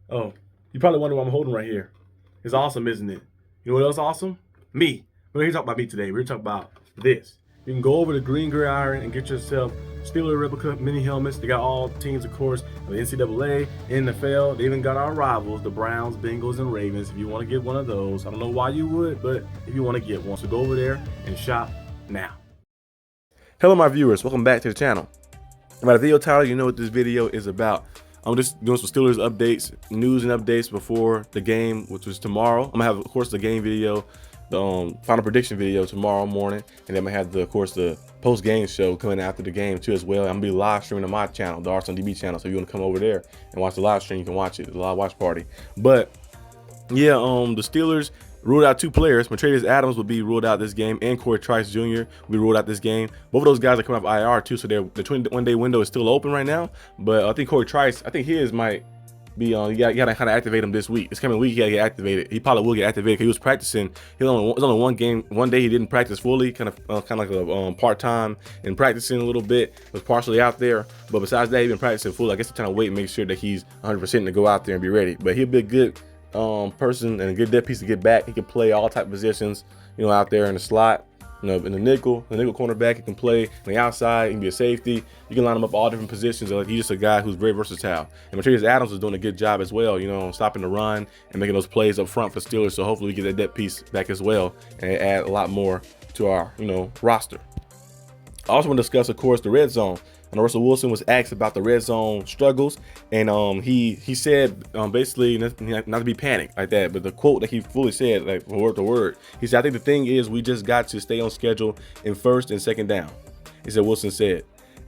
Oh, you probably wonder what I'm holding right here. It's awesome, isn't it? You know what else awesome? Me. We're here to talk about me today. We're talking about this. You can go over to Green Gridiron and get yourself Steeler replica mini helmets. They got all teams, of course, of the NCAA, NFL. They even got our rivals, the Browns, Bengals, and Ravens. If you want to get one of those, I don't know why you would, but if you want to get one, so go over there and shop now. Hello, my viewers. Welcome back to the channel. By the video title, you know what this video is about. I'm just doing some Steelers updates, news and updates before the game, which was tomorrow. I'm gonna have, of course, the game video, the final prediction video tomorrow morning, and then I'm gonna have, of course, the post-game show coming after the game too as well. I'm gonna be live streaming on my channel, the Arsenal D.B channel. So if you want to come over there and watch the live stream, you can watch it, the live watch party. But yeah, the Steelers ruled out 2 players. Montravius Adams will be ruled out this game, and Corey Trice Jr. will be ruled out this game. Both of those guys are coming off IR too, so the 21-day window is still open right now. But I think Corey Trice, I think his might be on. You gotta kind of activate him this week. This coming week, he gotta get activated. He probably will get activated because he was practicing. It was only one day he didn't practice fully, kind of like a part-time and practicing a little bit. Was partially out there, but besides that, he's been practicing fully. I guess they're trying to wait and make sure that he's 100% to go out there and be ready. But he'll be a good person and a good depth piece to get back. He can play all type of positions, out there in the slot, in the nickel cornerback. He can play on the outside. He can be a safety. You can line him up all different positions. He's just a guy who's very versatile. And Montravius Adams is doing a good job as well, stopping the run and making those plays up front for Steelers. So hopefully we get that depth piece back as well and add a lot more to our, roster. I also want to discuss, of course, the red zone. And Russell Wilson was asked about the red zone struggles, and he said basically not to be panicked like that. But the quote that he fully said, like word to word, he said, "I think the thing is we just got to stay on schedule in first and second down." He said, Wilson said,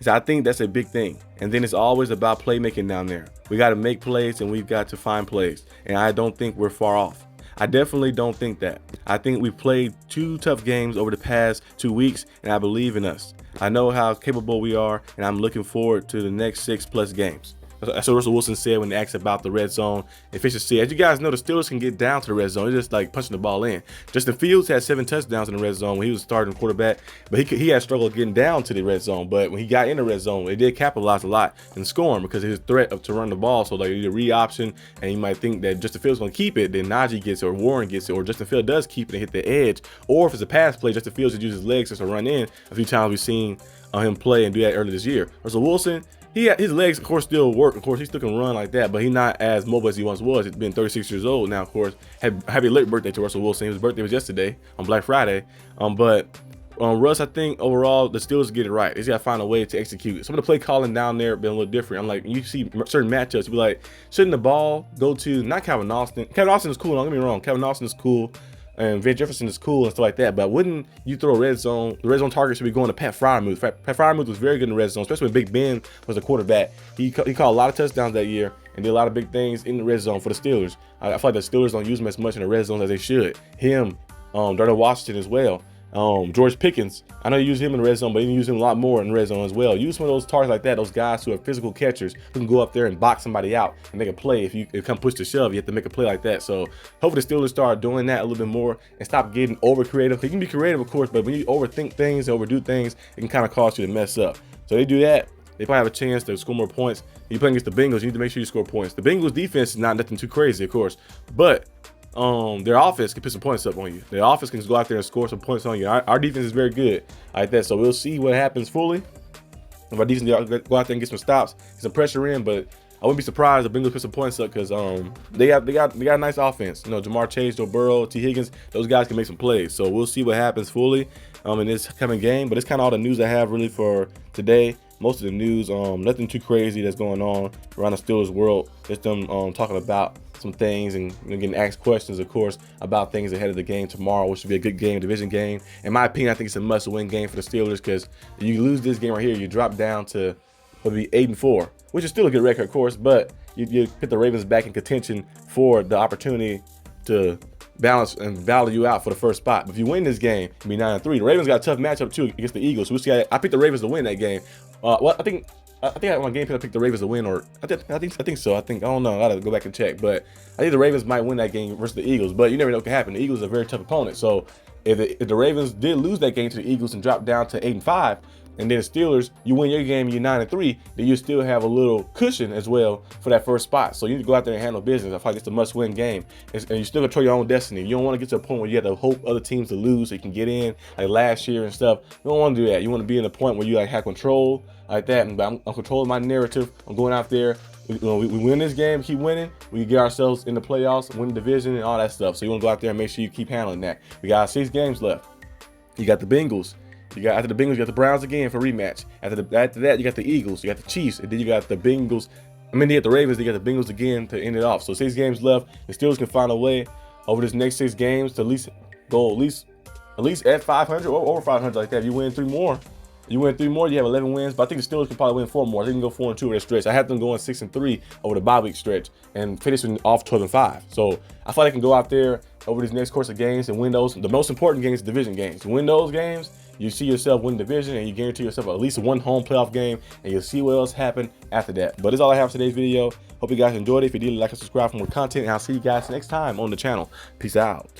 "I think that's a big thing. And then it's always about playmaking down there. We got to make plays and we've got to find plays. And I don't think we're far off. I definitely don't think that. I think we've played 2 tough games over the past 2 weeks, and I believe in us. I know how capable we are, and I'm looking forward to the next 6+ games." That's what Russell Wilson said when asked about the red zone efficiency. As you guys know, the Steelers can get down to the red zone. It's just like punching the ball in. Justin Fields had 7 touchdowns in the red zone when he was starting quarterback, but he had struggled getting down to the red zone. But when he got in the red zone, they did capitalize a lot and scoring because of his threat to run the ball. So like you read option, and you might think that Justin Fields going to keep it, then Najee gets it, or Warren gets it, or Justin Fields does keep it and hit the edge. Or if it's a pass play, Justin Fields just uses his legs just to run in. A few times we've seen him play and do that earlier this year. Russell Wilson, his legs, of course, still work. Of course, he still can run like that, but he's not as mobile as he once was. He's been 36 years old now, of course. Happy late birthday to Russell Wilson. His birthday was yesterday on Black Friday. Russ, I think overall, the Steelers get it right. They just got to find a way to execute. Some of the play calling down there been a little different. I'm like, you see certain matchups, you be like, shouldn't the ball go to, not Calvin Austin. Calvin Austin is cool, don't get me wrong. Calvin Austin is cool. And Van Jefferson is cool and stuff like that, but wouldn't you throw a red zone? The red zone target should be going to Pat Freiermuth. Pat Freiermuth was very good in the red zone, especially when Big Ben was a quarterback. He caught a lot of touchdowns that year and did a lot of big things in the red zone for the Steelers. I feel like the Steelers don't use him as much in the red zone as they should. Him, Darnell Washington as well. George Pickens, I know you use him in the red zone, but you use him a lot more in the red zone as well. Use some of those targets like that, those guys who are physical catchers who can go up there and box somebody out and make a play. If you come push to shove, you have to make a play like that. So hopefully the Steelers start doing that a little bit more and stop getting over creative. You can be creative, of course, but when you overthink things, overdo things, it can kind of cause you to mess up. So they do that, they probably have a chance to score more points. You play against the Bengals, you need to make sure you score points. The Bengals defense is not nothing too crazy, of course, but their offense can put some points up on you. Their offense can just go out there and score some points on you. Our defense is very good like that, so we'll see what happens fully. If our defense go out there and get some stops, get some pressure in, but I wouldn't be surprised if Bengals put some points up because they got a nice offense. Jamar Chase, Joe Burrow, T. Higgins, those guys can make some plays. So we'll see what happens fully in this coming game. But it's kind of all the news I have really for today. Most of the news, nothing too crazy that's going on around the Steelers world. Just them talking about some things and getting asked questions, of course, about things ahead of the game tomorrow, which should be a good game, division game. In my opinion, I think it's a must-win game for the Steelers because if you lose this game right here, you drop down to maybe 8-4, which is still a good record, of course, but you put the Ravens back in contention for the opportunity to balance and value you out for the first spot. But if you win this game, it'll be 9-3. The Ravens got a tough matchup too against the Eagles. So we'll see. I picked the Ravens to win that game. I think on game I picked the Ravens to win, or I think so. I don't know. I gotta go back and check, but I think the Ravens might win that game versus the Eagles. But you never know what can happen. The Eagles are a very tough opponent. So if the Ravens did lose that game to the Eagles and drop down to 8-5, and then the Steelers, you win your game, you're 9-3, then you still have a little cushion as well for that first spot. So you need to go out there and handle business. I feel like it's a must-win game, and you still control your own destiny. You don't want to get to a point where you have to hope other teams to lose so you can get in, like last year and stuff. You don't want to do that. You want to be in a point where you like have control like that. But I'm controlling my narrative. I'm going out there. We win this game, keep winning. We get ourselves in the playoffs, win the division, and all that stuff. So you want to go out there and make sure you keep handling that. We got 6 games left. You got the Bengals. After the Bengals, you got the Browns again for rematch. After that, you got the Eagles. You got the Chiefs, and then you got the Bengals. You got the Ravens. You got the Bengals again to end it off. So 6 games left. The Steelers can find a way over this next 6 games to at least go at least at 500 or over 500 like that. If you win 3 more. You win 3 more, you have 11 wins, but I think the Steelers can probably win 4 more. They can go 4-2 over that stretch. I have them going 6-3 over the bye week stretch and finishing off 12-5. So I feel like they can go out there over this next course of games and win those. The most important games, division games. Win those games, you see yourself win division, and you guarantee yourself at least 1 home playoff game, and you'll see what else happen after that. But that's all I have for today's video. Hope you guys enjoyed it. If you did, like and subscribe for more content, and I'll see you guys next time on the channel. Peace out.